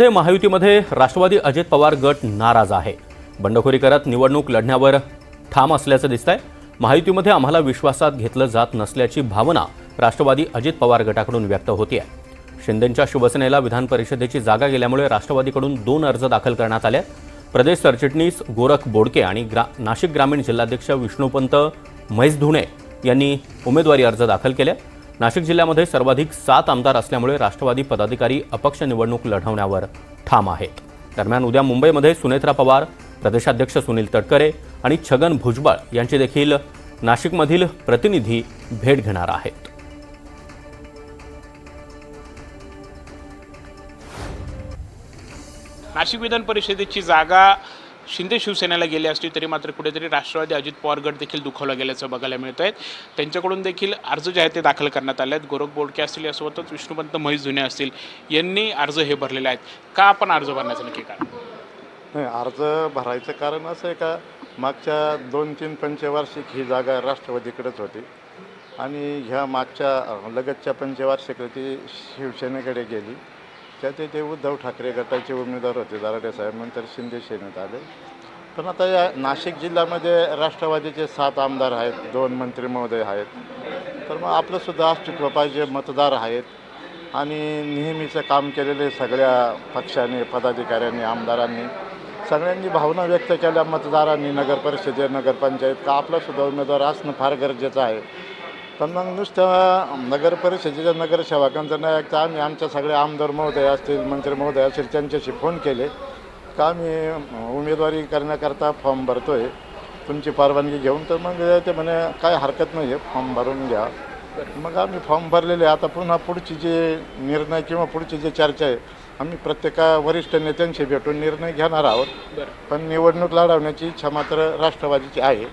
ते महायुतीमध्ये राष्ट्रवादी अजित पवार गट नाराज आहे। बंडखोरी करत निवडणूक लढण्यावर ठाम असल्याचं दिसतंय। महायुतीमध्ये आम्हाला विश्वासात घेतलं जात नसल्याची भावना राष्ट्रवादी अजित पवार गटाकडून व्यक्त होतीये। शिंदेंच्या शिवसेनेला विधान परिषदेची जागा गेल्यामुळे राष्ट्रवादीकडून 2 अर्ज दाखल करण्यात आले। प्रदेश सरचिटणीस गोरख बोडके आणि नाशिक ग्रामीण जिल्हाध्यक्ष विष्णुपंत म्हैसधुणे यांनी उमेदवारी अर्ज दाखल केले। नाशिक जिल्ह्यामध्ये सर्वाधिक 7 आमदार असल्यामुळे राष्ट्रवादी पदाधिकारी अपक्ष निवडणूक लढवण्यावर ठाम आहेत। दरम्यान उद्या मुंबईमध्ये सुनेत्रा पवार, प्रदेशाध्यक्ष सुनील तटकरे आणि छगन भुजबळ यांची देखील नाशिकमधील प्रतिनिधी भेट घेणार आहेत। नाशिक विधान परिषदेची जागा शिंदे शिवसेनेला गेली असली तरी मात्र कुठेतरी राष्ट्रवादी अजित पवार गट देखील दुखावला गेल्याचं बघायला मिळत आहे। त्यांच्याकडून देखील अर्ज जे आहेत ते दाखल करण्यात आले आहेत। गोरख बोडके असतील यासोबतच विष्णुपंत म्हैसधुणे असतील यांनी अर्ज हे भरलेले आहेत। का आपण अर्ज भरण्याचं नक्की कारण? नाही, अर्ज भरायचं कारण असं आहे का मागच्या 2-3 पंचवार्षिक ही जागा राष्ट्रवादीकडेच होती आणि ह्या मागच्या लगतच्या पंचवार्षिक ती शिवसेनेकडे गेली। त्यात ते उद्धव ठाकरे गटाचे उमेदवार होते दराडे साहेब, नंतर शिंदे सेनेत आले। पण आता या नाशिक जिल्ह्यामध्ये राष्ट्रवादीचे 7 आमदार आहेत, 2 मंत्री महोदय आहेत। तर मग आपलंसुद्धा अस्तित्व पाहिजे, मतदार आहेत आणि नेहमीचं काम केलेले सगळ्या पक्षाने, पदाधिकाऱ्यांनी, आमदारांनी सगळ्यांनी भावना व्यक्त केल्या मतदारांनी नगरपरिषदे, नगरपंचायत का आपलासुद्धा उमेदवार असणं फार गरजेचं आहे। पण मग नुसतं नगरपरिषदेच्या नगरसेवकांचं नाही ऐकता आम्ही आमच्या सगळे आमदार महोदय असतील, मंत्री महोदय असतील त्यांच्याशी फोन केले का आम्ही उमेदवारी करण्याकरता फॉर्म भरतो आहे, तुमची परवानगी घेऊन। तर मग ते म्हणे काय हरकत नाही आहे, फॉर्म भरून घ्या। मग आम्ही फॉर्म भरलेले। आता पुन्हा पुढची जे निर्णय किंवा पुढची जी चर्चा आहे आम्ही प्रत्येक वरिष्ठ नेत्यांशी भेटून निर्णय घेणार आहोत। पण निवडणूक लढवण्याची इच्छा मात्र राष्ट्रवादीची आहे।